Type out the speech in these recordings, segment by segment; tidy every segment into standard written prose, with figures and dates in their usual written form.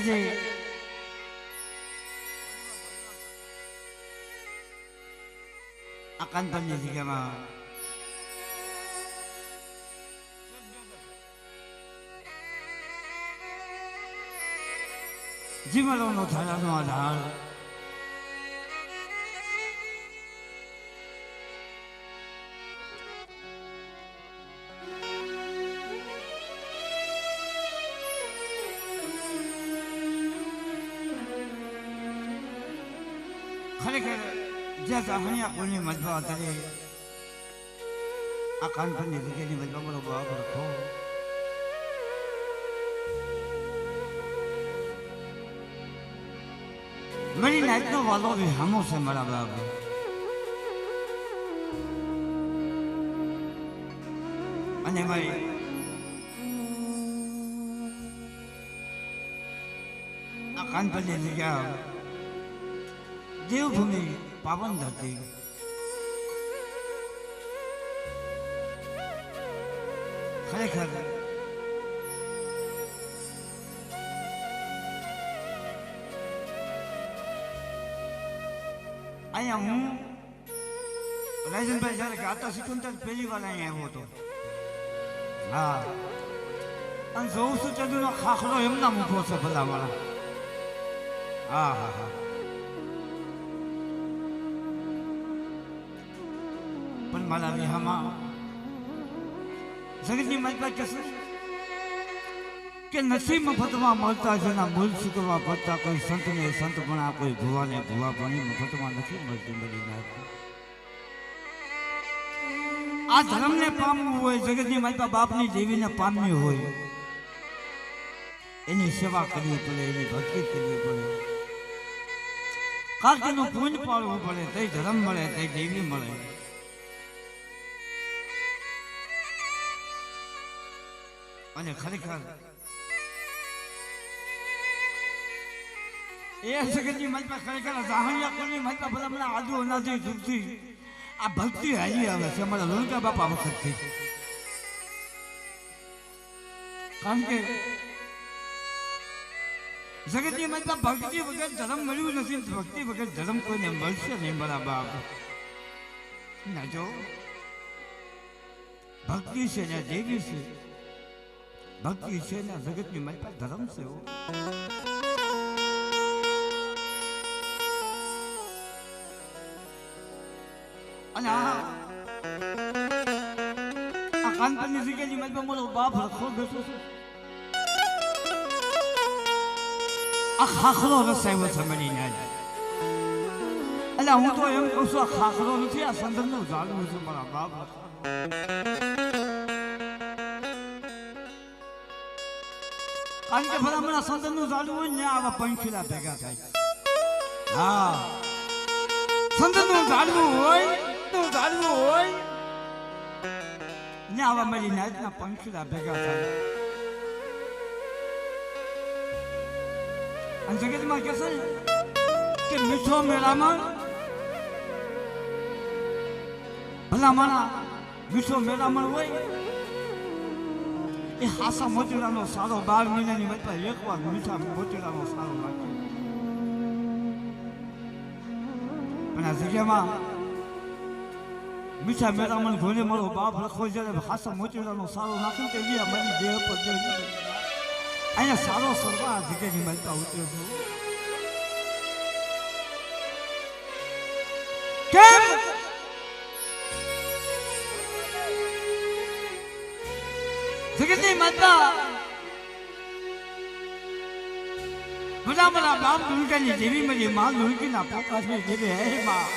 આજે આ કાનપણની જગ્યામાં જીવનનો ધારાનો આધાર ખરેખર જ્યાં ચાહણિયા કોની મજબા કરે આ કાનપણની જગ્યાની મજબા મારો ભાવ રાખો. મારી નાચનો વાલો વિહામો છે મારા બાપ. અને મારી આ કાનપણની જગ્યા દેવભૂમિ પાવન ધરતી. ખરેખર અહીંયા હું રાજનભાઈ જયારે ગાતા શીખું ત્યારે પહેલી વાર અહીંયા આવ્યો હતો. હા, અને જોઉં છું ચંદુનો ખાખરો એમના મૂકો છે ભલા મારા. હા હા હા, પણ મારા વિહામાં જગતની મારી કહેશે કે નસીબ મફતમાં મળતા જેના મૂળ શીખવા પડતા કોઈ સંતને સંતપણા કોઈ ભુવાને ભુવાપણી મફતમાં નથી મળતી. મળી નાખી આ ધર્મને પામવું હોય, જગતની માતા બાપની દેવીને પામવી હોય, એની સેવા કરવી પડે, એની ભક્તિ કરવી પડે, કારણ કે એનું પુણ્ય પાડવું પડે, તે ધર્મ મળે, તે દેવી મળે. અને ખરેખર એ જગતની માતા ખરેખર જાહણિયા કોની માતા ભલા મને આદુ અનાજી દુઃખથી આ ભક્તિ હાલી આવે છે અમારા લોણકા બાપા વખતથી. કારણ કે જગતની માતા ભક્તિ વગર ધર્મ મળ્યું નથી, ભક્તિ વગર ધર્મ કોઈને મળશે નહીં મારા બાપ. ના જો ભક્તિ છે ને દેવી છે, ભક્તિ છે ને જગતની માતા ધર્મ છે. અને આ કાનપણની જગ્યાની મારી મારો બાપ રખો બેઠો છે. આ ખાખરો રસાયો છે મળી ના. એટલે હું તો એમ કહું છું આ ખાખરો નથી, આ સંદર્ભનું ઝાડવું છે મારા બાપ. કારણ કે ભલા મને સંદર્ભનું ઝાડવું હોય ને આવા પંખીલા ભેગા થાય. હા, સંદર્ભનું ઝાડવું હોય ઝાડવું હોય ને આવા મારી નાચના પંખીલા ભેગા થાય. અને જગતમાં કહેશે કે મીઠો મેળામાં ભલા માણા મીઠો મેળામાં હોય એ હાસા મોતીડાનો સારો 12 મહિનાની વચ્ચે એકવાર મીઠા મોતીડાનો સારો લાગે. પણ આ જગ્યામાં મીઠા મેળામાં ઘોડે મારો બાપ લખો જ્યારે હાસા મોતીડાનો સારો નાખ્યો તો ગયા મારી દેહ પર અહીંયા સારો સરવા જગ્યાની મળતા ઉતર્યો છું. કેમ જગતની માતા બધા મારા બાપ દુર્ગાની દેવી મારી માં દુર્ગીના પોકાસની દેવી હે માં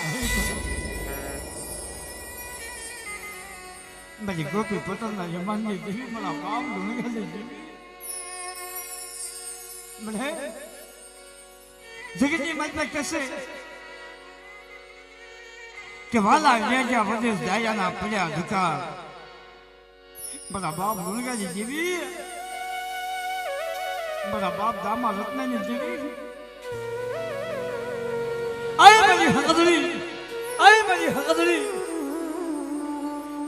મારી ગોપી પતનના યમાનની દેવી મારા બાપ દુર્ગાની દેવી મને જગતની માતા કહેશે કે વાલા જ્યાં વદેશ દાયાના પડ્યા ધુકાર મારા બાપ દુર્ગાની દેવી, મારા બાપ દામા રત્નાની દેવી, આય મારી હકદરી, આય મારી હકદરી,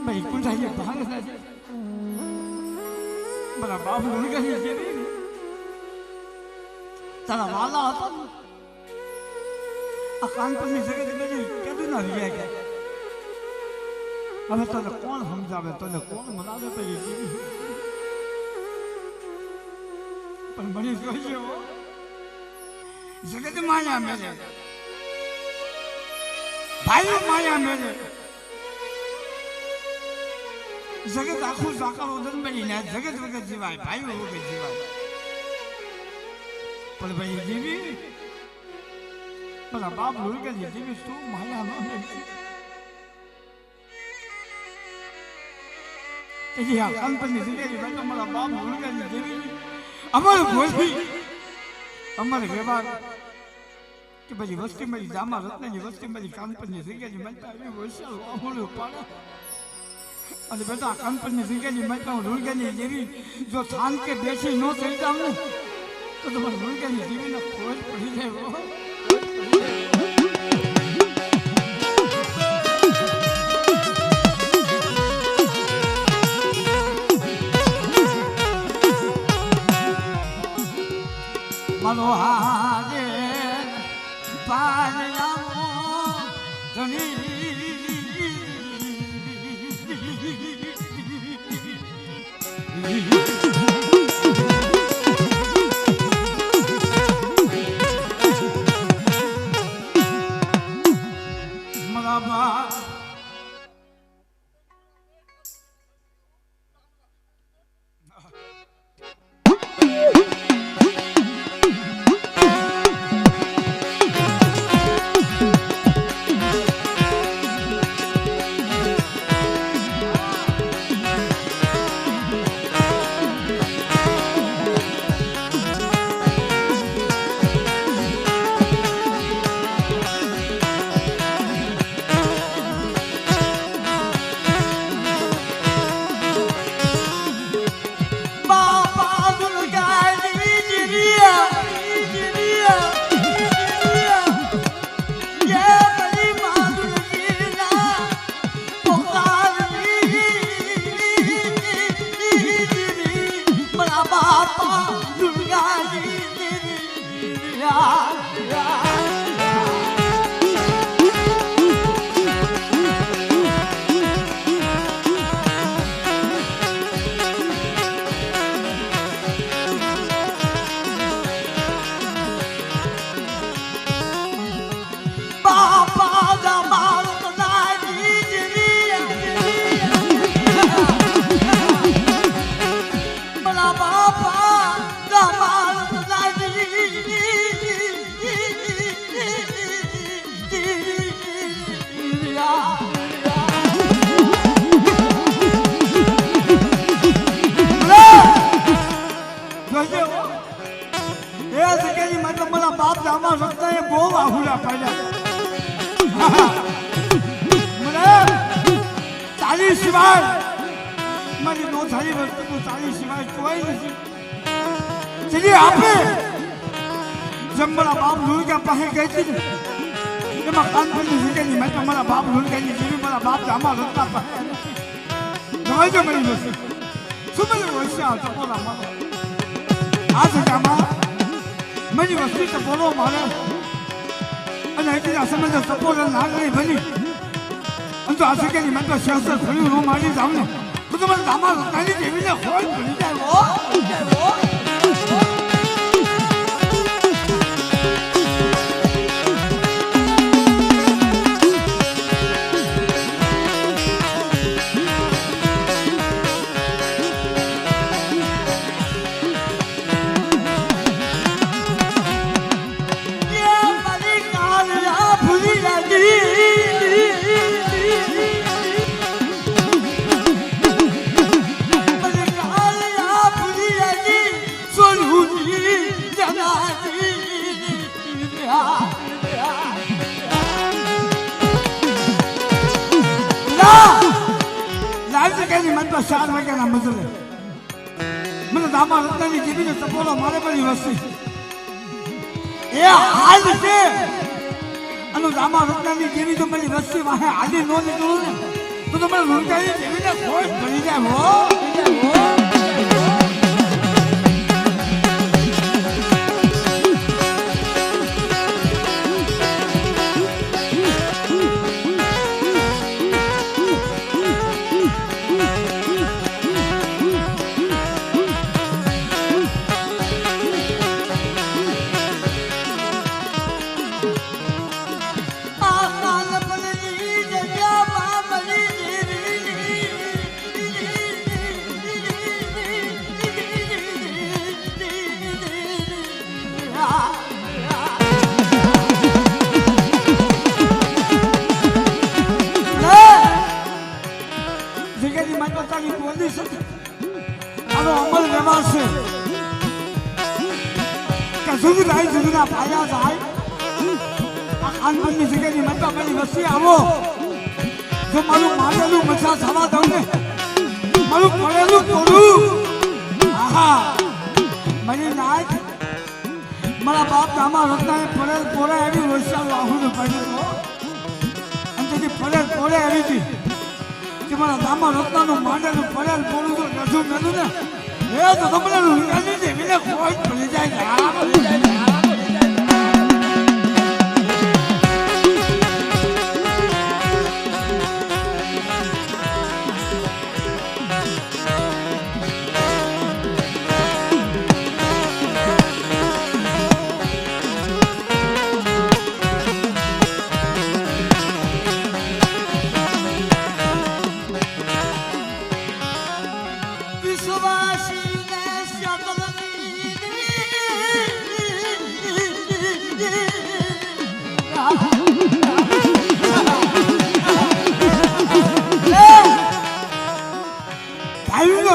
મારી કુંઠાઈ ભાંગ નથી. મારા બાપ દુર્ગાની દેવી તારા વાલા હતા ને આ કાનપુરની જગત બધી કેદું ના રહ્યા ગયા હવે તને કોણ સમજાવે તને કોણ મનાવે તો એ પણ મને જોઈએ જગત માયા મેળે ભાઈઓ માયા મેળે જગત આખું સાકારો જન્મેલી ને જગત વગર જીવાય ભાઈઓ વગર જીવાય પણ ભાઈ જીવી બધા બાપ લોલગલી જીવી શું માયા ન મેળવી તેથી આ કાનપુરની જિંદગી ભાઈ મારા બાપ લોલગલી જીવી અમારું બોલી અમારે વ્યવહાર કે પછી વસ્તી મારી જામા રત્નની વસ્તી મારી કાનપુરની જિંદગી મળતા એવી વૈશાલ અમૂલ્ય પાડે અને બેટા કાનપુરની જિંદગી મળતા હું લોલગલી જેવી જો થાન કે બેસી ન થઈ જાવ ને તો તમારે લોલગલી જીવીને ખોજ પડી જાય મનોહારે પારયામો ધણી મરાબા ચાલી સિવાય મારી નો થાળી વસ્તુ ચાલી સિવાય કોઈ નથી ચલી આપે જમણા બાપ લુલકા પાસે ગઈ હતી એમાં કાનપુરની જિંદગી મેં તો મારા બાપ લુલકાની જેવી મારા બાપ જામા રત્ના પાસે દવાઈ જો મળી જશે શું મને વૈશ્યા ચપોરા મારો આ જગ્યામાં મારી વસ્તી ચપોરો મારે અને એકલા સમજ સપોર્ટ ના કરી ભલી અને તો આ સકેલી મેં તો શેષ ફળ્યું ન મારી જાવ ને તો તમારે દામા રત્નાની જેવીને હોય ભૂલી જાય ચાર વાગ્યાના મજલે મને દામા રત્નાની જીવીને સપોલો મારે પડી વસ્તી એ હાલ છે અને દામા રત્નાની જીવી તો મારી વસ્તી વાહે હાલી નો નીકળું ને તો તમારે રૂંટાની જીવીને કોઈ ભરી જાય હો ની બોલી છે આનો અમલ વ્યવહાર છે કે જુગના પાયા જાય આ ખાનપુરની જગ્યાની મતલબ મારી વસ્તી આવો જો મારું મારેલું મજા થવા દઉં ને મારું પડેલું તોડું આહા મારી નાચ મારા બાપ દામા રત્નાએ પડેલ પોળે એવી વૈશાળ આહુને પડ્યું અને તેથી પડેલ પોળે એવી હતી કે મારા દામા રત્નાનું માંડેલું પડેલ પોળું તો રજૂ મેલું ને એ તો તમને રૂપિયાની જેવીને કોઈ ભૂલી જાય ભૂલી જાય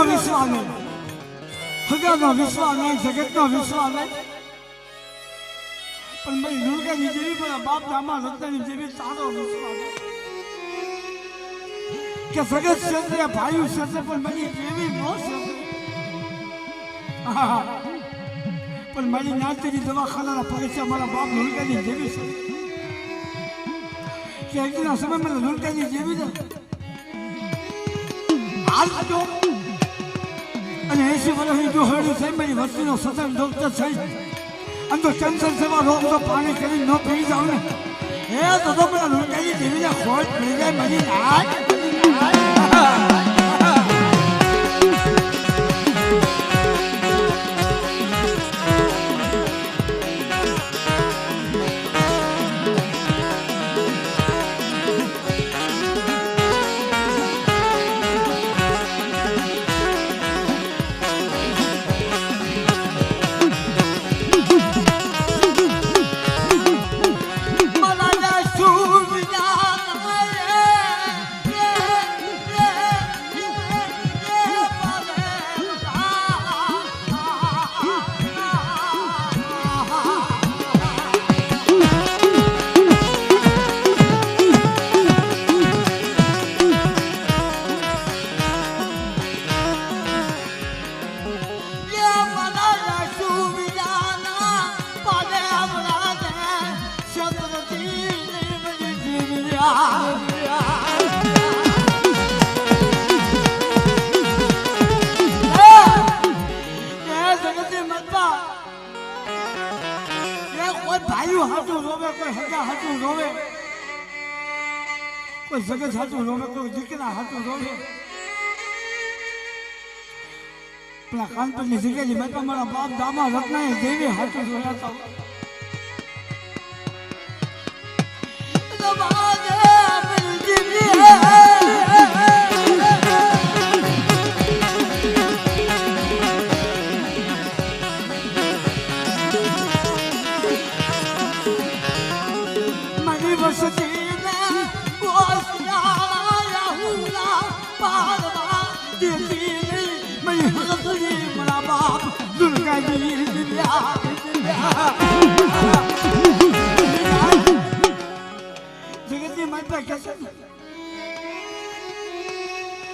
વિશ્વાસ નહીં હગાનો વિશ્વાસ નહીં જગતનો વિશ્વાસ નહીં પણ ભાઈ દુર્ગાની જેવી પણ બાપ દામા રત્નાની જેવી સારો વિશ્વાસ કે જગત ક્ષેત્રે ભાઈ ક્ષેત્રે પણ મારી જેવી નો ક્ષેત્રે પણ મારી નાચની દવાખાનાના પરીક્ષા મારા બાપ દુર્ગાની જેવી છે કે એકના સમયમાં દુર્ગાની જેવી છે હાલ જો અને 80 વર્ષની જો હરડું થઈ મારી વસ્તીનો સતત ડોક્ટર થઈ અને તો કેન્સર સેવા રોગ તો પાણી કરી ન પી જાવ ને એ તો પેલા દુર્ગાની જેવીને ખોટ પડી જાય મારી નાચ જગત હાથું રોવે કોઈ દીકરા હાથું રોવે પેલા કાનપુરની જગ્યાની મેં મારા બાપ દામા રત્નાએ દેવી હાથું રોયા મારી વસતી જગતની માતા કહેશે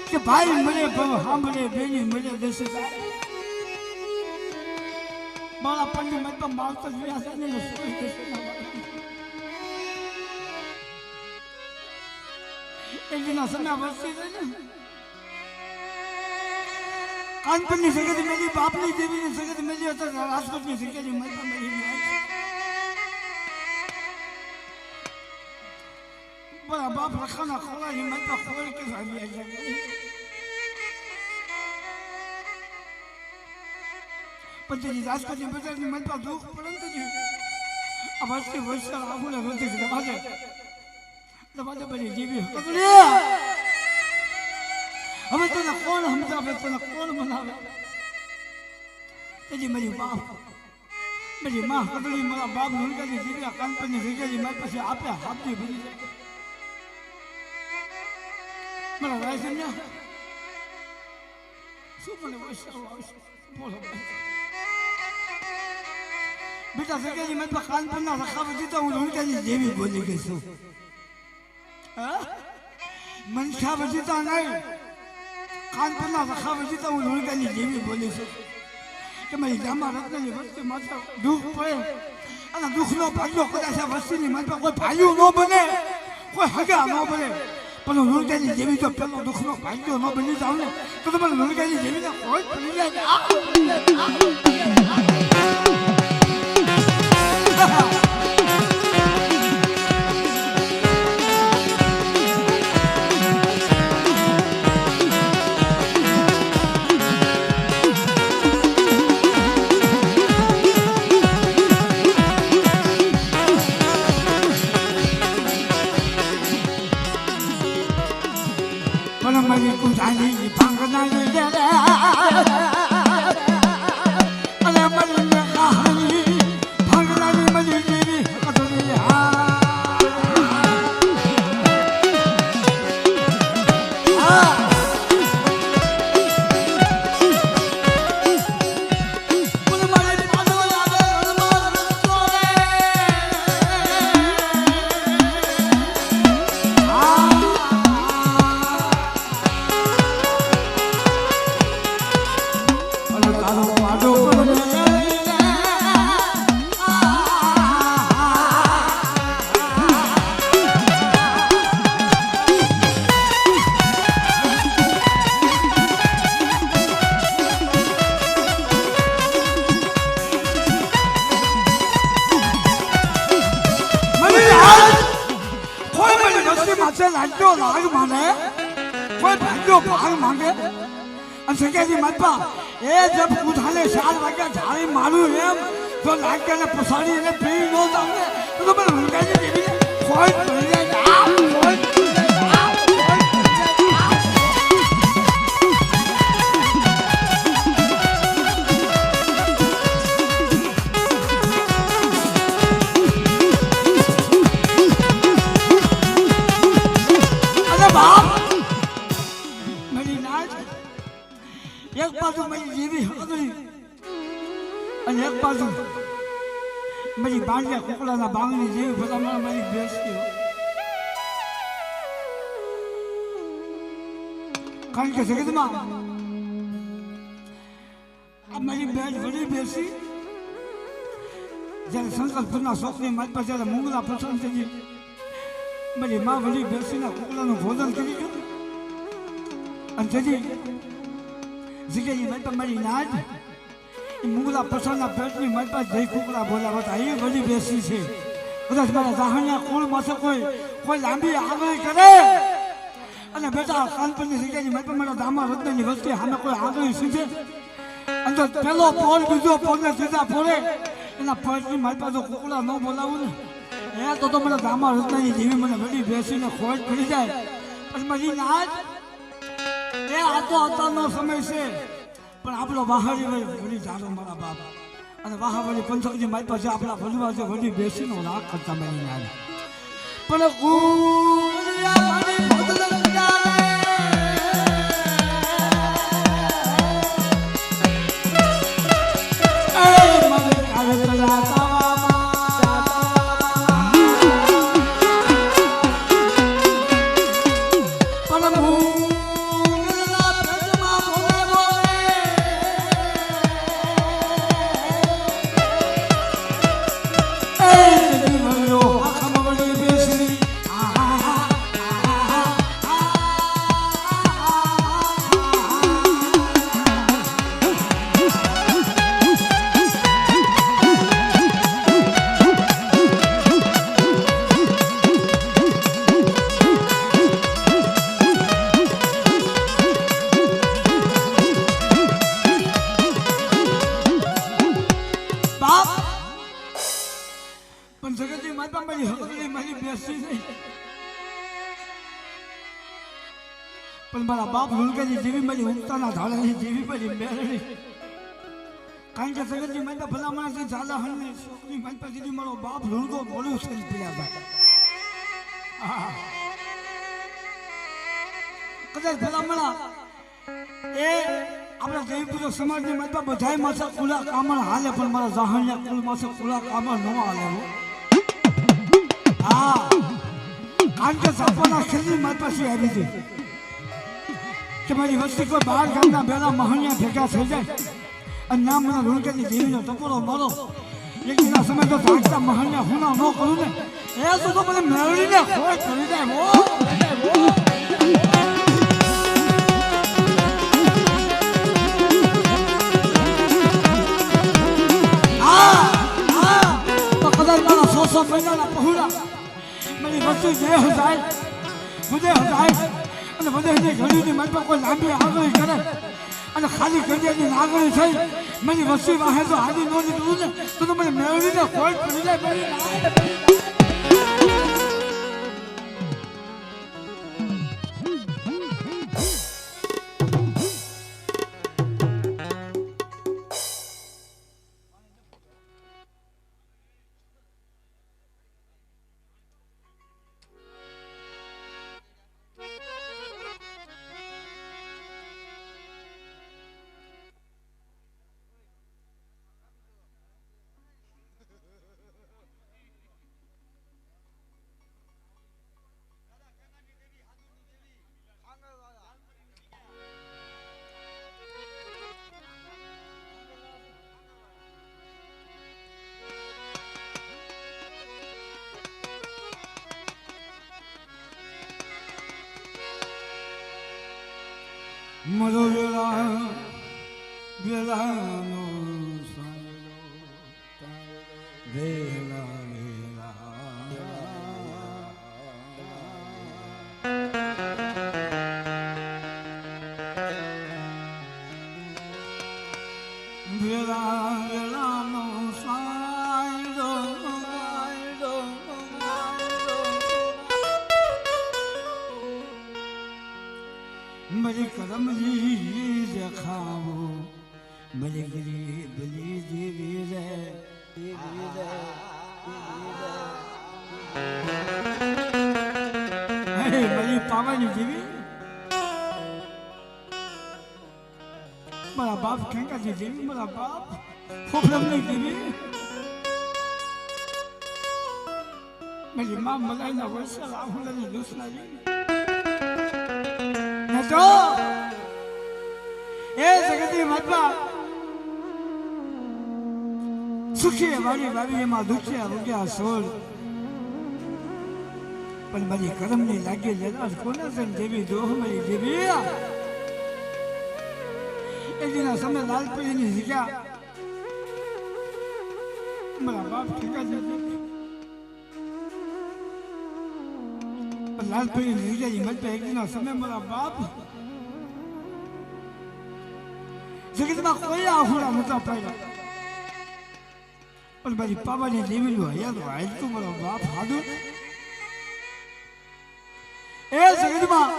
કે ભાઈ મળે હા મળે બેની મળે દેશે મારા પંડી મત માવતર જોયા છે ને સોઈ દેશે એક દિન સમય વસ્તી છે ને કાનપુરની જગ્યાથી મેલી બાપની દેવીની જગ્યાથી મેલી હતા રાજકોટની જગ્યાથી મત મેલી બરા બાપ રખાના ખોલાની મત ખોલ કે આવી છે પછી રાજકોટની બજારની મત દુઃખ પરંતુ આ વર્ષથી વર્ષ આવું નથી દબાજે દબાજે બની જીવી હવે તને કોણ સમજાવે તને કોણ બનાવે તેજી મારી બાપ મારી માં કદડી મારા બાપ નંદાની જીવ્યા કાનપુરની જગ્યાની મારી પાસે આપે હાથની ભરી જાય મારા રાય સમજ્યા શું મને વૈશાવ આવશે બોલો બેટા સગેજી મત કાન પરના રખાવ દીધા હું લોણકાની જેવી બોલી ગઈ છું હા મનખા વજીતા નહીં કાન પરના રખાવ દીધા હું લોણકાની જેવી બોલી છું કે મારી ગામમાં રત્નની વસ્તી માત્ર દુઃખ પડે અને દુઃખનો ભાગ્યો કદાચ આ વસ્તીની માત્ર કોઈ ભાઈઓ ન બને કોઈ હગા ન બને પણ લોણકાની જેવી જો પેલો દુઃખનો ભાગ્યો ન બની જાવ ને તો તમારે લોણકાની જેવીને કોઈ પડી જાય મને કુજાની ભાંગનાની રે અને મને કહાની ભાંગનાની મને જેવી કદરી લાગ્યો લાગ માને કોઈ ભાગ્યો ભાગ માંગે અને સકેજી મતપા એ જબ ઉઠાલે 4 વાગ્યા ઝાડી મારું એમ તો લાગ્યાને પસાડી એને પી નો જાવે તો મને હલકાજી દેવી કોઈ પડી જાય કોઈ એક બાજુ મારી જેવી હકડી અને એક બાજુ મારી બાંડિયા કુકડાના બાંગની જેવી ભલામણ મારી બેસતી કારણ કે જગતમાં આ મારી બેન વળી બેસી જ્યારે સંકલ્પના શોખની મારી પાસે જ્યારે મૂંગલા પસંદ થઈ મારી મા વળી બેસીને કુકડાનું ભોજન કરી ગયું અને જજી જગ્યાએ મારી મારી નાજ એ મુગલા પસંદના પેટની મારી પાસે જઈ કુકડા બોલાવા હતા એ વળી બેસી છે કદાચ મારા જાહણિયા કુળમાંથી કોઈ લાંબી આગળ કરે અને બેટા કાનપુરની જગ્યાની મારી મારા દામા રત્નની વસ્તી સામે કોઈ આગળ સીધે અને પેલો પોલ બીજો પોલને સીધા પોલે એના પેટની મારી પાસે કુકડા ન બોલાવું ને એ તો મારા દામા રત્નની જેવી મને વળી બેસીને ખોટ પડી જાય પછી મારી નાજ એ આ તો અત્યારનો સમય છે પણ આપણો વાહરી વળી જાડો મારા બાપ અને વાહાવળી પંથકની મારી પાસે આપણા ભલવા છે વળી બેસીનો રાગ કરતા મારી નાજ પણ પણ મારા બાપ હુલકાની જેવી મારી ઉગતાના ધાડાની જેવી મારી મેરડી કારણ કે સગતજી મારી ભલામણ છે ઝાલા હણની છોકરી મારી પાસે મારો બાપ હુલકો બોલું છે પીડા હતા કદાચ ભલામણા એ આપણા દેવીપુર સમાજની મતમાં બધાય માથા કુલા કામણ હાલે પણ મારા જાહણિયા કુલ માથા કુલા કામણ ન હાલે હો હા કારણ કે સાપોના ખેલની માત પાસે આવી છે કે મારી વસ્તી કોઈ બહાર ગામના બેલા મહણિયા ભેગા થઈ જાય અને નામ મને રૂણકેની દેવીનો ટપોરો મારો એક દિના સમય તો ધાકતા મહણિયા હુના ન કરું ને એ તો મને મેળવીને ખોય કરી જાય હો સો મહિનાના પહોળા મારી વસ્તુ જે જાય બધે જાય અને બધે ઘડીની મનમાં કોઈ લાંબી આગળ કરે અને ખાલી ઘડિયાની આગળ થઈ મારી વસ્તુ વાહે તો હાજી ન નીકળું ને તો મને મેળવીને કોઈ પડી જાય મરો વેલાનો વેલા વેલાનો સાયરો મરી કરમજી દેખાવો મરી ગરીબલી દેવી રે મરી પાવાની દેવી મારા બાપ ખેંકાજી દેવી મારા બાપ ખોફરમની દેવી મારી માં મલાઈના વર્ષે રાહુલની દુસના તો એ જગતી માતા સુખી વાળી વાળી એમાં દુખ્યા રૂગ્યા સોળ પણ મારી કરમની લાગી લેનાર કોના સંગ દેવી દોહ મારી દેવી એ દિના સમય લાલપરીની જગ્યા મારા બાપ ઠીકા જતી લાલપરીની જગ્યા મત એક દિના સમય મારા બાપ જગતમાં કોઈ આહુડા નતા પાડ્યા પણ મારી પાવાની દેવીનું હયાત હાલ તો મારો બાપ હાડો એ જગતમાં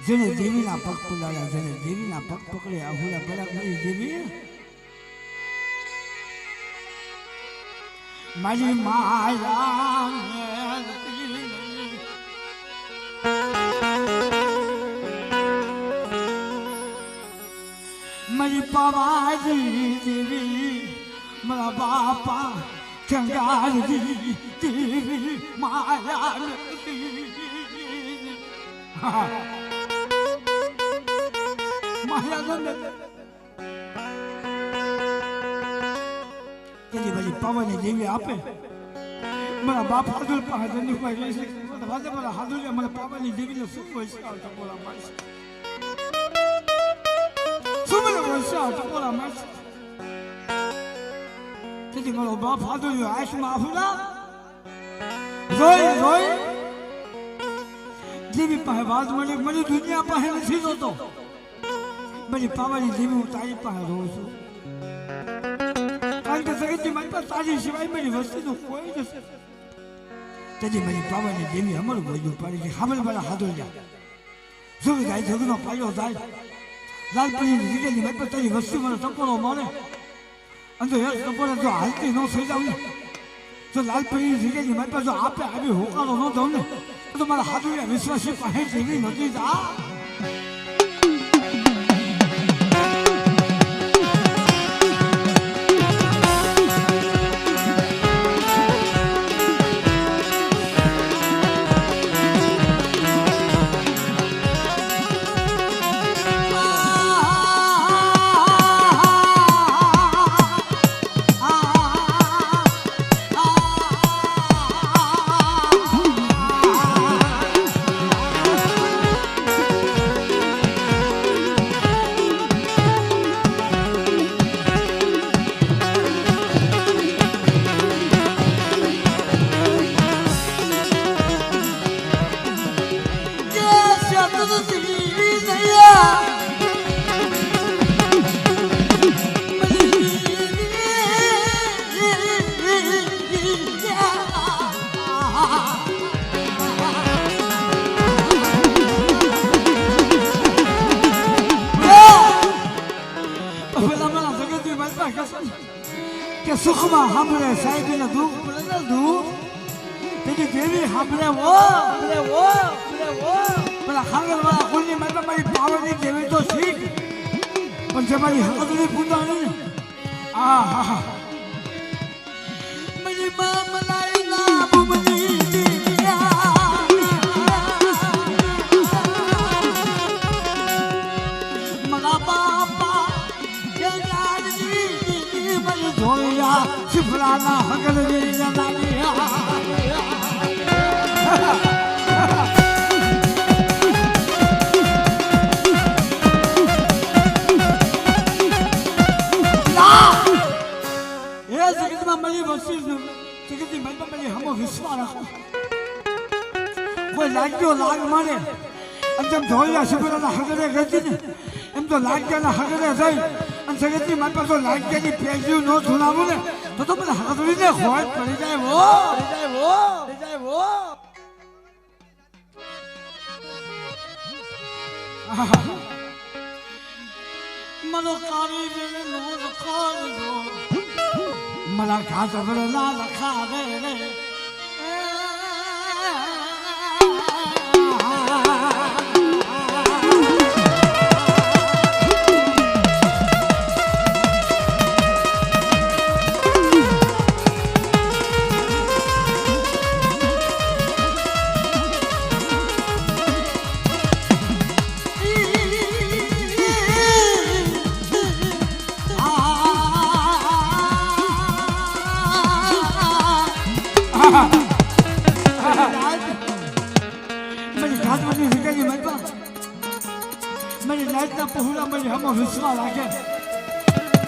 જેને દેવીના પગ પલાળ્યા જેને દેવીના પગ પકડે આહુડા પડ્યા મારી દેવી મારી માયા મારી પાવાજી દેવી મારા બાપા કંગાલજી દેવી માયા મારી પાવાની દેવી આપે મારા બાપ હાદુલ પાસે મારા હાદુલ મારા પાવાની દેવીને શું હોય છે બોલા માણસ મારો બાપ હાથું આશમાં આફુડા જોઈ દેવી પાસે વાત મળી મને દુનિયા પાસે નથી જોતો મારી પાવાની દેવી હું તારી પાસે રહું છું કારણ કે જગતની મારી પાસે તારી સિવાય મારી વસ્તીનું કોઈ નથી તેથી મારી પાવાની દેવી અમારું બધું પાડી છે હામલ મારા હાથો જાય જોગ જાય જગનો પાયો જાય લાલપરીની જગ્યાની મારી પાસે તારી વસ્તી મને ટકોરો મારે અને એ ટકોરો જો હાલતી ન થઈ જાવ ને તો લાલપરીની જગ્યાની મારી પાસે જો આપે આવી હોકારો ન દઉં ને તો મારા હાથું વિશ્વાસી પાસે જેવી નથી જા કે સુખમાં સાંભળે સાહેબના દુઃખ પડે દુઃખ તેની દેવી સાંભળે પેલા ખાંગરવાળા કુલની મતલબ મારી પાવરની દેવી તો શીખ પણ જે મારી હાથની પૂજાણી આ હા મારી મા મનાઈ ના બુમની મગા બાપા ધોયા શિફરાના હગલ જગતમાં મળી વસ્તી જગતની મનમાં મળી હમો વિશ્વાસ રાખો કોઈ લાગ્યો લાગ મારે અને જેમ ધોયા શિફરાના હગલે ગતી ને એમ તો લાગ્યાના હગલે થઈ અને જગતની માતા તો લાગ્યાની પેજીઓ ન સુનાવું ને તો મને હાથવીને ખોટ પડી જાય મનો કારી વેલે નો લખાડો મરા ઘાસ પર ના લખાવે રે વિશ્વાસ રાખે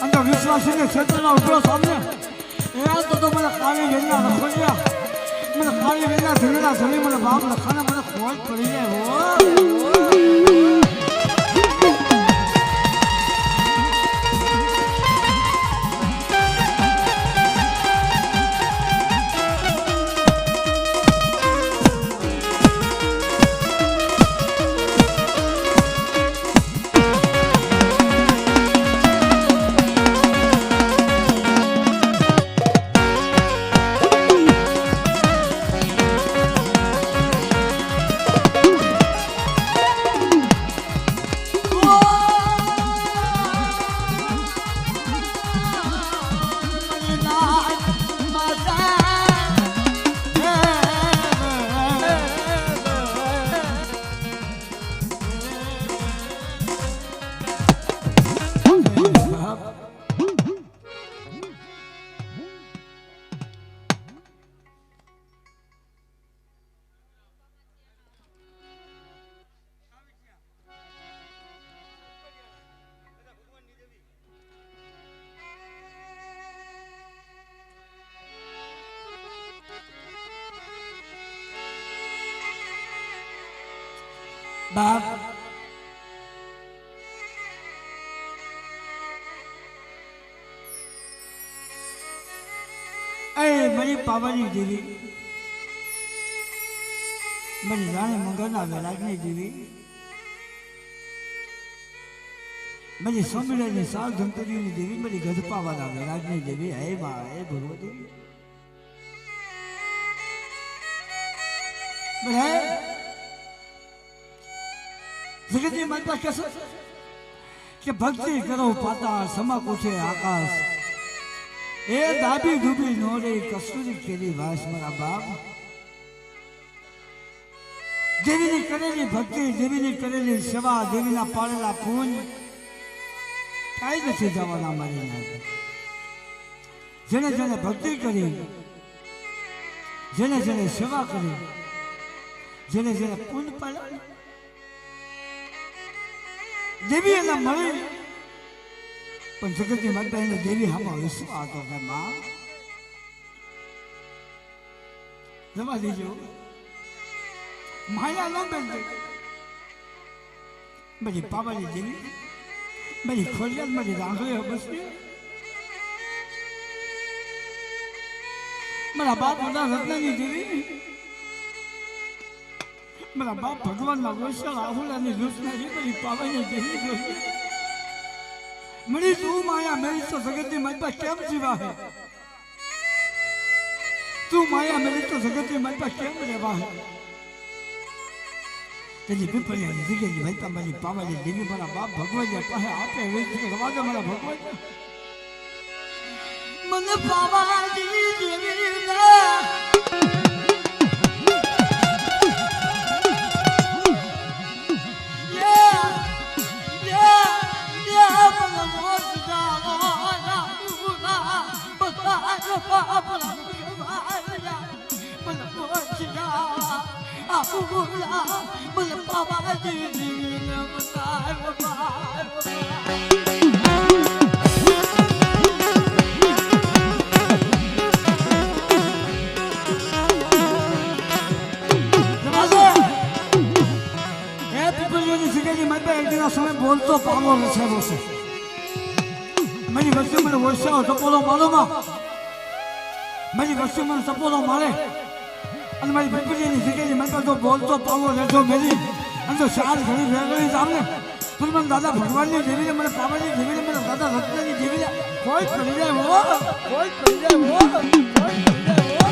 અંદર વિશ્વાસીને ક્ષેત્રના ઉભરો સામને એ તો મને કાળી વેલના રખોડિયા મને કાળી વેલના ધીરણા ધરી મને બાપ લખાને મને ખોટ પડી જાય બાપ મારી પાવાની દેવી મારી રાણી મંગળના વૈરાગની દેવી મારી સોમલાની સાલ ધંતરીની દેવી મારી ગધપાવાના વૈરાગની દેવી હે બા હે ભગવતી જગતની માતા કહે કે ભક્તિ કરો પાતાળ સમા છે આકાશ એ દાબી ડૂબી નો રે કસ્તુરી કેરી વાસ મારા બાપ દેવીની કરેલી ભક્તિ દેવીની કરેલી સેવા દેવીના પાળેલા પૂન કઈ નથી જવાના મારી નાખે જેને જેને ભક્તિ કરી જેને જેને સેવા કરી જેને જેને પૂન પાડ્યા દેવી એને મળી પણ જગતની માતા એને દેવી હામાં વિશ્વાસ હતો કે માં જવા દેજો માયા ન બેન મારી પાવાની જેવી મારી ખોડિયાત મારી રાંગળીઓ બસી મારા બાપ મોટા રત્નાની જેવી મારા બાપ ભગવાનના વૈશાળ આહુલાની લૂસનારી મારી પાવાની જેવી જોઈ મળી તું માયા મેરી તો જગતની મારી પાસે કેમ જીવા હે તું માયા મેરી તો જગતની મારી પાસે કેમ રહેવા હે તેની પીપળિયાની જગ્યાની મારી મારી પાવાની જેવી મારા બાપ ભગવાન પાસે આપે વેચી રવાજો મારા ભગવાન મને પાવાની જેવી समय बोलतो पावो છે બોસે મારી વસ્તુ મને વર્ષો સપોલો માલોમાં મારી વસ્તુ મને સપોલો મારે અને મારી પીપળીની જગ્યાએ મને તો બોલતો પાવો લેજો મેરી અને તો ચાર ઘણી વેગળી સામને તું મને દાદા ભગવાનની જેવીને મને પાવાની જેવીને મને દાદા રત્નની જેવીને કોઈ કરી જાય હો કોઈ કરી જાય હો કોઈ કરી જાય હો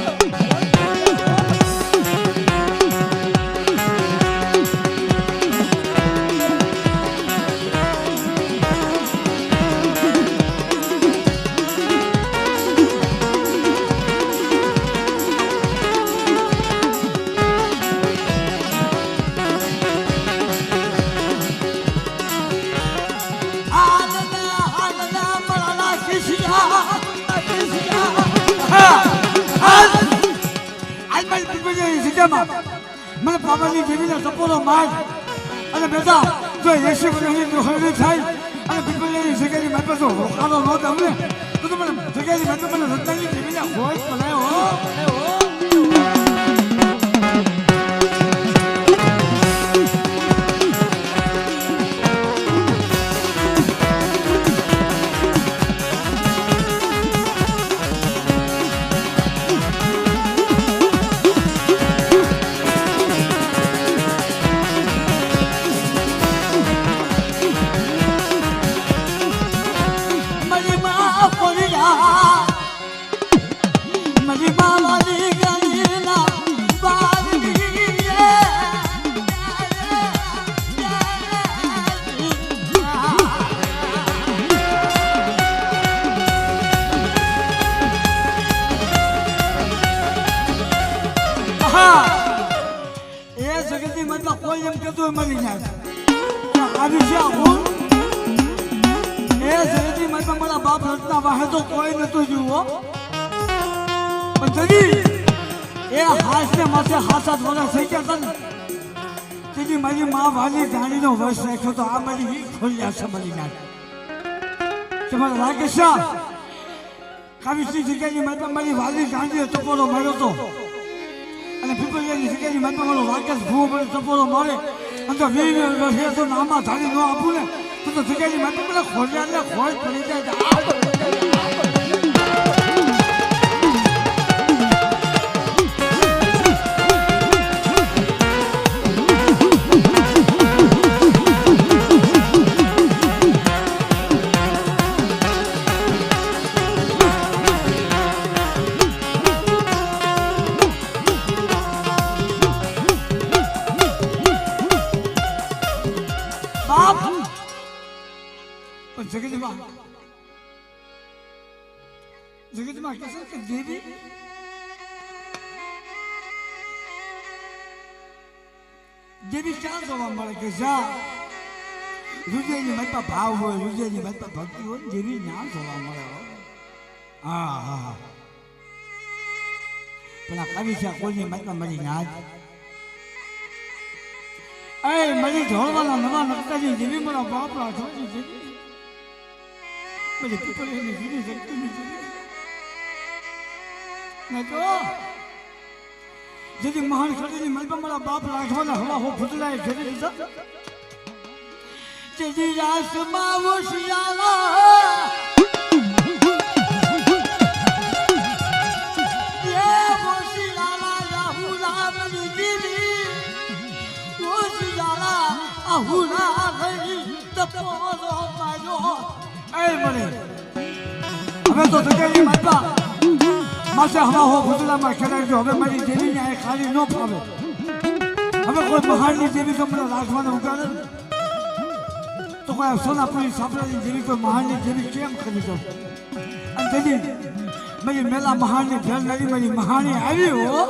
મને પાવાની જેવીને સપોલો માર અને બેટા જો 80 વર્ષની દુહરી થાય અને પીપળીની જગ્યાની મારી પાસે રોકાનો ન તમને તો મને જગ્યાની મારી મને રત્નાની જેવીને હોય પડે હો કોઈ એમ કહેતું મરી જાય આવી છે હું એ જયતી માતા મારા બાપ રત્ના વાહે તો કોઈ નતું જુઓ પણ જજી એ હાસને માથે હાસાત વડા થઈ ગયા હતા ને તેથી મારી મા વાલી જાણીનો વશ રાખ્યો તો આ મારી ખોલ્યા છે મરી નાખ તમારે લાગે છે કાવીસની જગ્યાની માતા મારી વાલી જાણીએ ટપોરો માર્યો તો અને પીપળિયાની જગ્યાની માતા મારો વાકેશ ભૂવો પડે ટપોરો મારે અને તો વીર રહે તો નામા ધારી ન આપું ને તો જગ્યાની માતા મને ખોલ્યા ને ખોજ પડી જાય જગતમાં કહેશે કે દેવી દેવી ક્યાં જોવા મળે કે જા રુજયની માતા ભાવ હોય રુજયની માતા ભક્તિ હોય દેવી ના જોવા મળે હા હા પણ આ કવિ છે કોઈની માતા મળી ના જ એ મળી ઢોળવાના નવા નકતાની જેવી મારા બાપ રાખવાની જેવી મારી પીપળીની જેવી શક્તિની જેવી તો જેથી મહાન ખડીની મલબા મારા બાપ રાખવાના હવા હો ફૂટલાય ફેરી દીધા तेरी रासमा वो शियाला ये वो शियाला राहुला मेरी दीदी वो शियाला आहुला गई तपोरो मारो ऐ मरे हमें तो तके माता मासे हवा हो भुतला में खेला जो हमें मेरी देवी ने खाली नो पावे हमें कोई महानी देवी को मेरा राजवान होगा तो कोई सोनापुरी सापरानी देवी को महानी देवी केम करी तो अंतली मेरी मेला महानी भेल नहीं मेरी महानी आई हो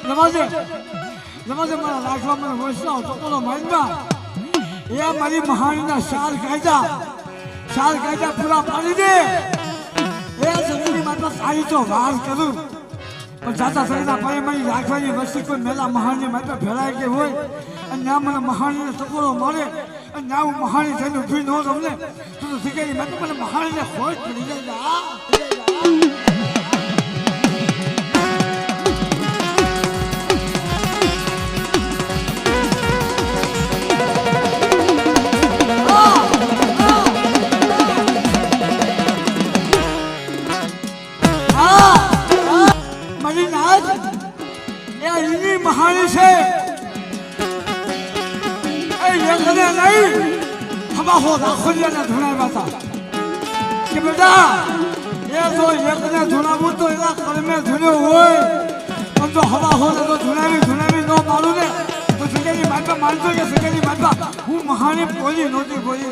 नमाज़े मेरा राजवान में वैसा हो तो कोलो माइंडा ये मेरी महानी ना शाल कायदा पूरा पानी दे ये जमीनी माता सारी तो वार करूं पर जाता सरेना पाए मेरी राजवानी वस्ती को मेला महानी माता भेलाय के होय અને ના મને મહાણીને સકોળો મળે અને ના હું મહાણી થઈને ઊભી ન રહું ને તો શીખેલી મેં તો મને મહાણીને ખોટ પડી જાય મારી નાથ એ એની મહાણી છે ये कने नहीं हवा हो खुलिया ने धुना बता कि बेटा ये तो ये कने धुना वो तो इला कर में धुने होए हम तो हवा हो तो धुना भी नो मालूम ने तो सकेली बात मान तो ये सकेली बात हूं महानी बोली नोती बोली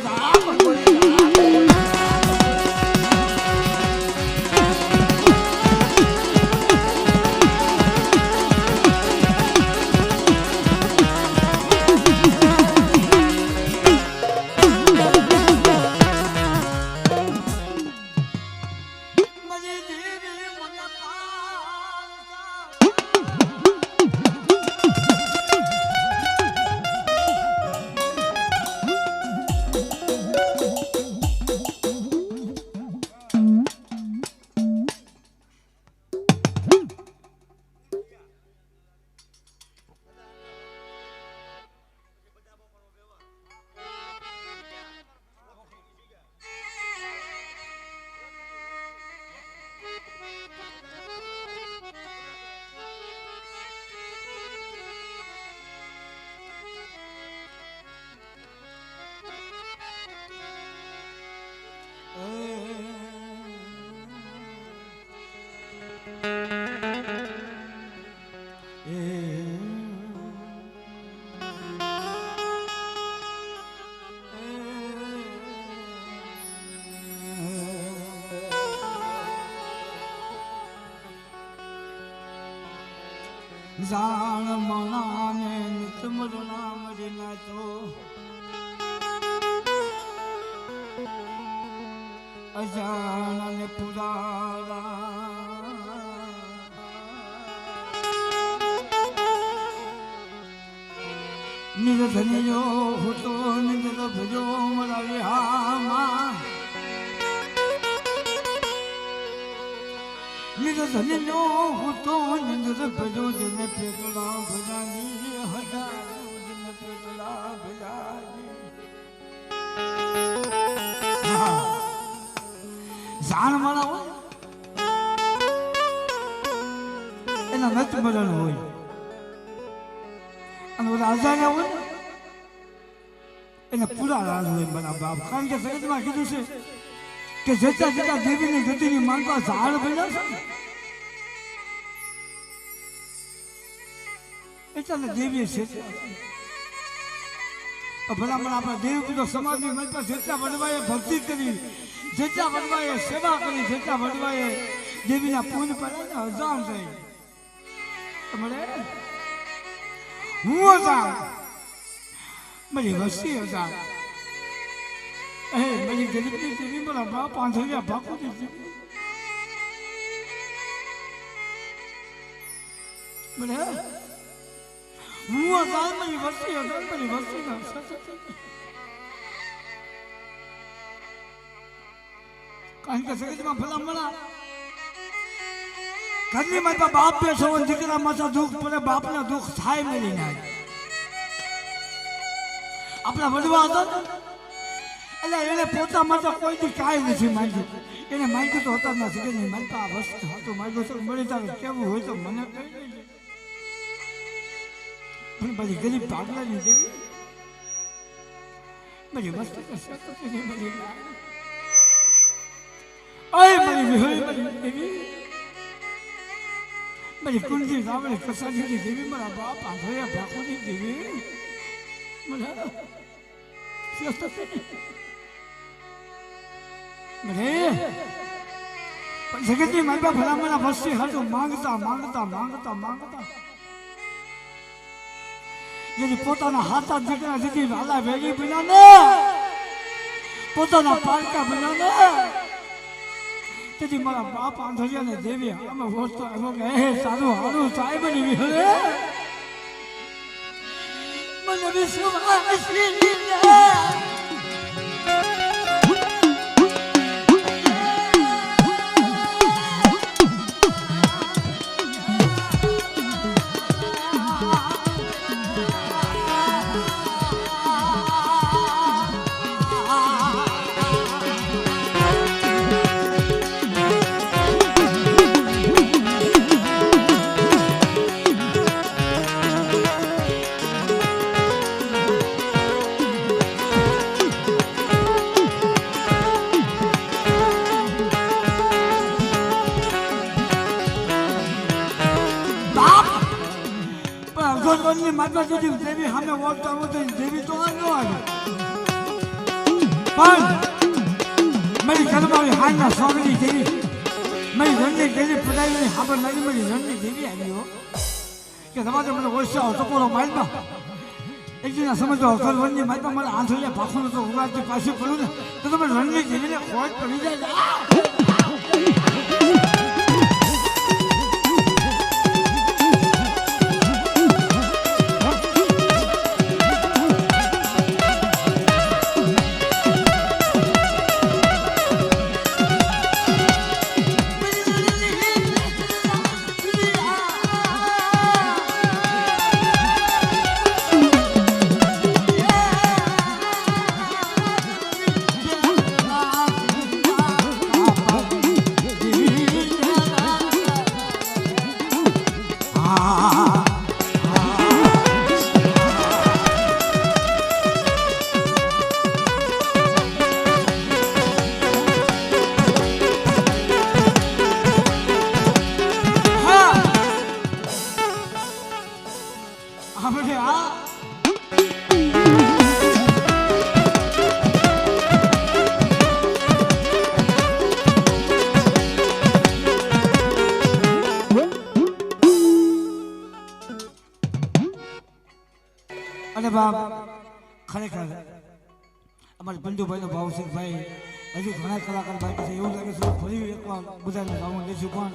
जान मनाने नितमरना मरना तो अजान ने पुरारा निरधनियो होतो निर भजो मरा विहामा निरधनियो होतो निर भजो दिन पेटला भजानी हटा दिन पेटला भजानी जान मारा हो एना नत मरण होय અને ઓલા અજાણ્યા હોય એને પૂરા રાજ હોય મારા બાપ કારણ કે જગતમાં કીધું છે કે જેતા જેતા દેવીની ગતિની માનતા ઝાડ બન્યા છે એટલે દેવી છે ભલામણ આપણા દેવી તો સમાજની માનતા જેટલા વડવાએ ભક્તિ કરી જેટલા વડવાએ સેવા કરી જેટલા વડવાએ દેવીના પૂન પર અજાણ થઈ મળે હું હતા मेरी वस्ती होता मेरी गरीबी देवी मेरा बाप आंधलिया बापू देवी मेरे હું હતા मेरी वस्ती होता मेरी वस्ती ना કારણ કે સગીમાં ભલા મળા ઘરની માતા બાપ બેઠો હોય દીકરા માતા દુઃખ પડે બાપને દુઃખ થાય મેલી ના આપણા વડવા હતા એટલે એને પોતામાં તો કોઈ દી કાંઈ નથી માંગ્યું. એને માંગ્યું તો હોતા નથી કે નહીં મારી પાસે આ વસ્તુ હતું માંગ્યું તો મળી તારે કેવું હોય તો મને કહી દેજે. પણ બધી ગરીબ પાગલાની દેવી બધી વસ્તુ તો સતત નહીં મળી. ઓય મારી વિહોળી મારી દેવી મારી કુંડી રાવણી કસાજીની દેવી મારા બાપ આંધળિયા ભાખોની દેવી મને જગતની મારી ભલામણા વસ્તી હતું માંગતા માંગતા માંગતા માંગતા જેથી પોતાના હાથા દીકરા જેથી વાલા વેગી બન્યા ને પોતાના પાલકા બન્યા ને તેથી મારા બાપ આંધળિયાને દેવી અમે વસ્તુ એવો કે હે સારું હારું સાહેબ ની વિહળે મને વિશ્વાસ માતા જેવી દેવી સામે ઓળખતા હોય દેવી તો ન આવે પણ મારી ઘરમાં હાલના સ્વામીની દેવી મારી રણની દેવી પડાવી હાબર લાગી મારી રણની દેવી આવી કે તમારે મને ઓછા ટકોરો માલમાં એક દિના સમજો વનની માલમાં મને આંધળિયા ભાખોનો તો ઉગાડતી પાછી પડું ને તો તમે રણની દેવીને ખોટ પડી જાય. અને બાપ ખરેખર અમારા બંધુભાઈનો ભાવસિંહભાઈ હજુ ઘણા કલાકાર ભાઈ પાસે એવું લાગે છે ફરી એકવાર બધાને રાઉન્ડ લઈશું પણ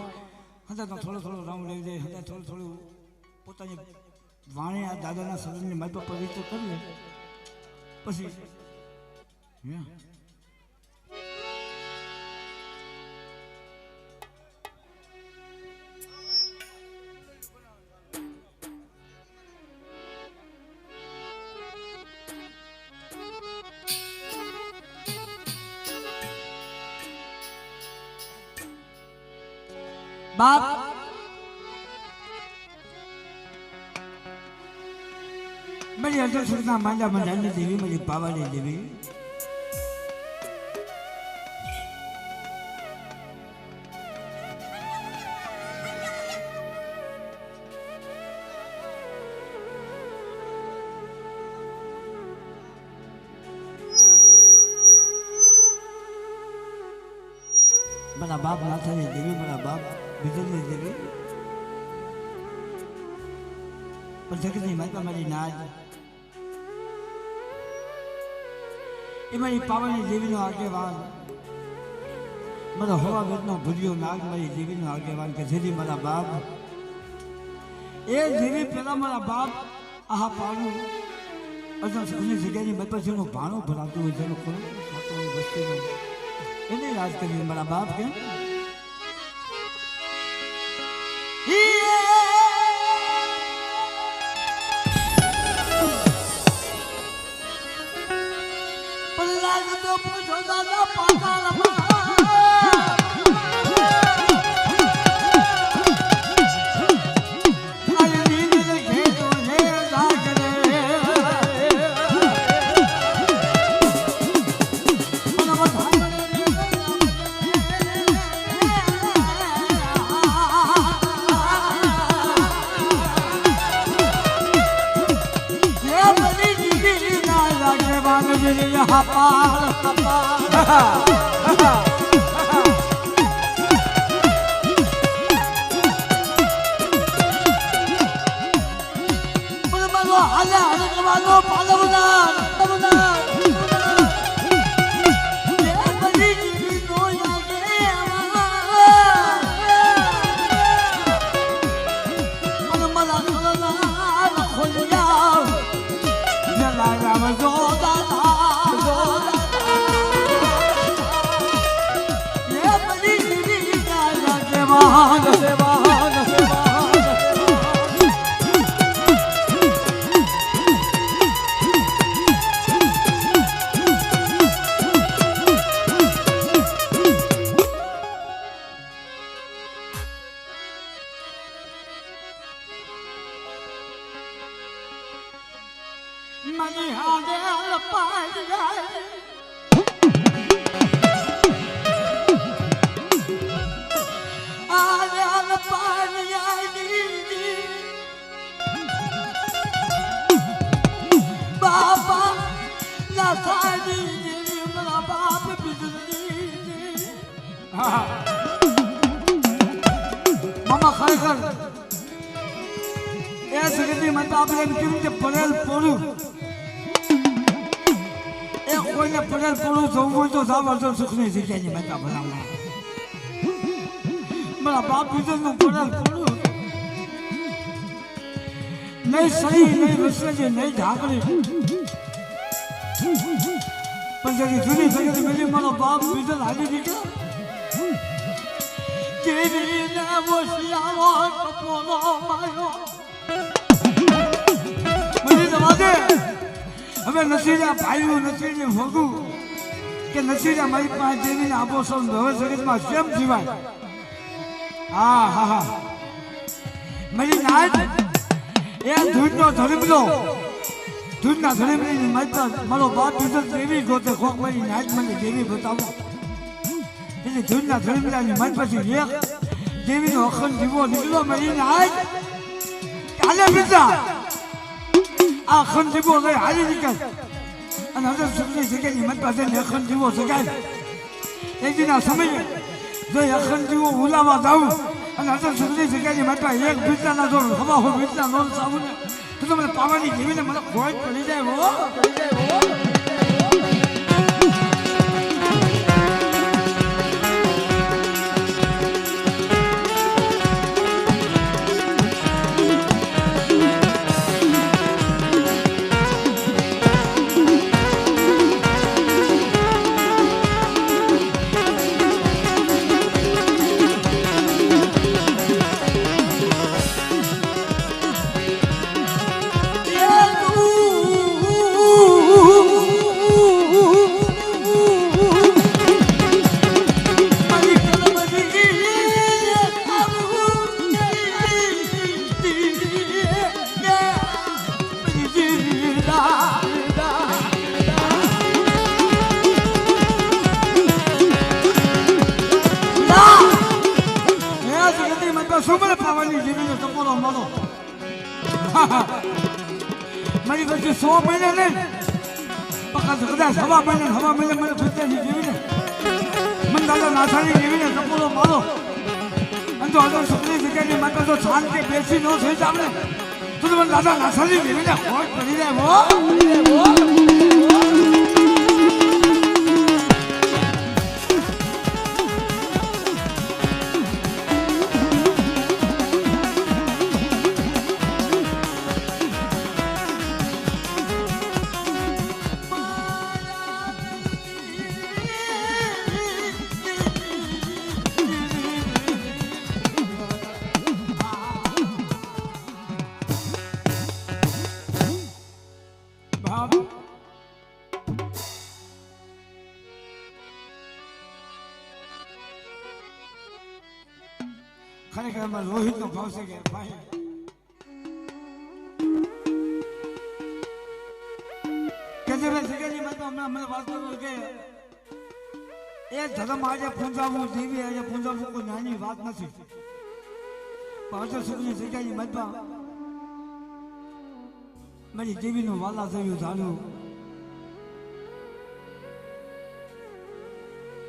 હંધાનો થોડો રાઉન્ડ લઈ જાય હંધા થોડું પોતાની વાણી આ દાદાના શરીરની મારી પર પવિત્ર કરીએ પછી બાપ મારી અર્જુન સુરના માંડા મંડાની દેવી મારી પાવાની દેવી મારા બાપ નાથાની દેવી મારા બાપ વિજયની દેવી પણ જગતની માતા મારી નાજ એ મારી પાવાની દેવીનો આગેવાન મારો હવા વેદનો ભૂલ્યો નાગ મારી દેવીનો આગેવાન કે જેથી મારા બાપ એ દેવી પેલા મારા બાપ આહા પાડું અર્જુન સુખની જગ્યાની બપસીનું ભાણું ભરાતું હોય જેનો ખોરાક ખાતો હોય વસ્તીનો એને રાજ કરી મારા બાપ કેમ પણ લાગતો મામા ખરેખર એ સગતી મને આપણે એમ કેવું કે પડેલ પોળું એ કોઈને પડેલ પોળું જવું હોય તો જાવ અર્જુન સુખની જગ્યાની મતા ભલામણા મારા બાપ બીજું પડેલ પોળું નહીં સહી નહીં રસજી નહીં ઢાકડી પણ જરી જૂની સગતી મેલી મારો બાપ બીજો હાલી દીધો કેરીને વસિયાવો કપોનો માયો મને જવા દે હવે નસીરા ભાઈઓ નસીરે ભોગું કે નસીરા મારી પાસે જેવીને આબો સૌ હવે જગતમાં કેમ જીવાય હા હા હા મારી નાચ એ ધૂળનો ધર્મલો ધૂળના ધર્મની માતા મારો બાપ બીજો દેવી ગોતે ખોખ મારી નાચ મને દેવી બતાવો એટલે ધૂળના ધર્મલાની મન પછી એક દેવીનો અખંડ દીવો નીકળો મળીને આજ કાલે બીજા આ અખંડ દીવો લઈ હાલી નીકળ અને હજર સુખની જગ્યાની મન પાસે અખંડ દીવો સગાય એક દિનના સમયે જો અખંડ દીવો ઉલાવા જાઉં અને હજર સુખની જગ્યાની મન પાસે એક બીજાના જો હવા હો બીજા નો સાવું ને તો મને પાવાની જેવીને મને ખોટ પડી જાય હો મારી પછી 100 મહિને નહીં કદાચ હવા મહિને મને ભૂતાની જેવીને મને દાદા નાથાની જેવીને ટપોરો મારો અને તો હજુ સુખની જગ્યાની માતા તો શાંતિ બેસી ન થઈ જામને તો મને દાદા નાથાની જેવીને ખોટ પડી જાય ખરેખર અમારા રોહિતનો ભાવ છે કે ભાઈ કે જે મેં જગ્યાની માં તો હમણાં મને વાત કરું કે એ ધર્મ આજે પૂંજાવવું દેવી આજે પૂંજાવવું કોઈ નાની વાત નથી. પાછળ સુધીની જગ્યાની મતમાં મારી દેવીનું વાલા થયું ધાર્યું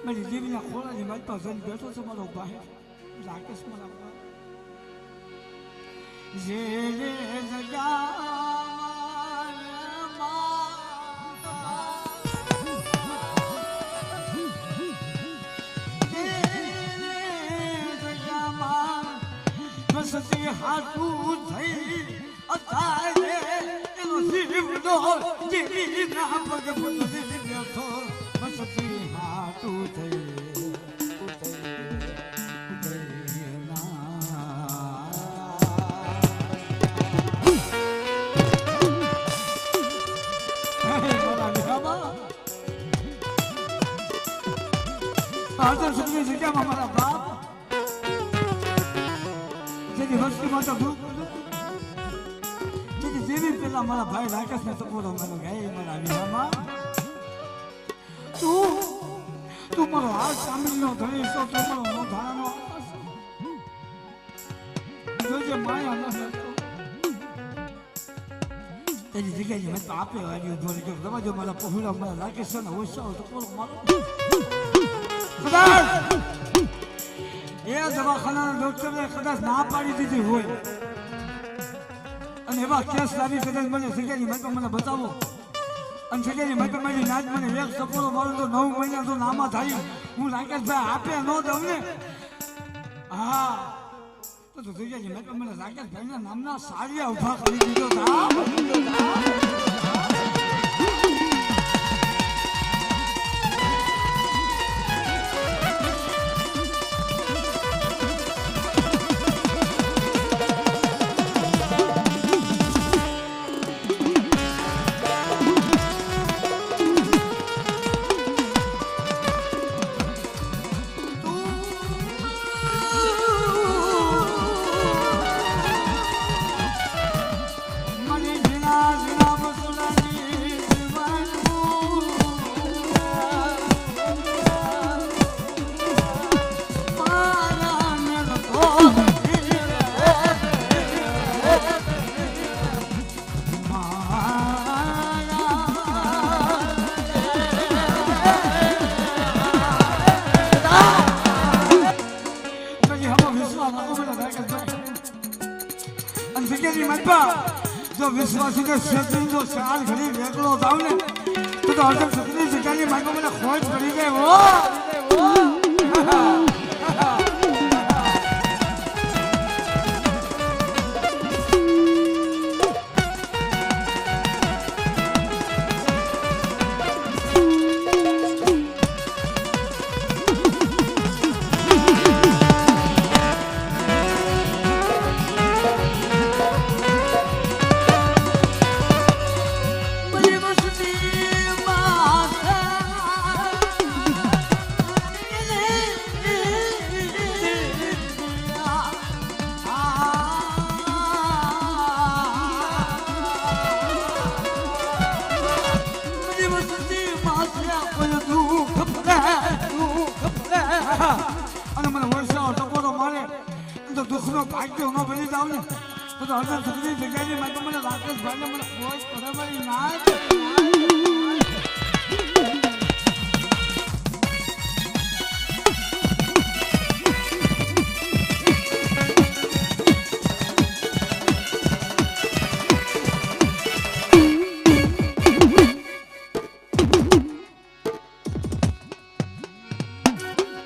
મારી દેવીના ખોળાની મતમાં જઈને બેઠો છે મારો ભાઈ રાકેશ મારા જે સતી હાથું થઈ અતારે એનો જીવનો દેવી ના પગ પગલી બેઠો સતી હાથું થઈ જગ્યામાં મારા બાપ વસ્તુમાં તો જેવી પેલા મારા ભાઈ રાકેશ ને સપોર્ટ મને ગાય મારા વિવાહમાં તું મારો હાથ સામેલ નો ધણી છો તું મારો મોઢાનો જોજે માયા ન તેની જગ્યાએ મેં તો આપે આવ્યું ધોરી કે દરવાજો મારા પહોળા મારા રાકેશ ને હોશિયાર તો કોણ મારો કદાચ એ દવાખાના ડોક્ટરે કદાચ ના પાડી દીધી હોય અને એવા કેસ લાવી કદાચ મને જગ્યાની મેં મને બતાવો અને જગ્યાની મેં મારી નાચ મને એક સપોરો મારું તો 9 મહિના તો નામા થાય હું રાકેશભાઈ આપે ન દઉં ને હા તો જગ્યાની મેં મને રાકેશભાઈના નામના સાડિયા ઉભા કરી દીધો હતા. જો વિશ્વાસી ને શેતરી જો ચાર ઘડી વેગળો થાવ ને તો અર્જુન સુખની જગ્યાની માગો મને ખોજ કરી દે ઓ અને મને વર્ષાઓ ટકોરો મારે તો દુઃખનો ભાગ્ય ન બની જાવ ને તો અર્જુન સુખની જગ્યાની મેં તો મને રાકેશભાઈને મને ખોજ કરે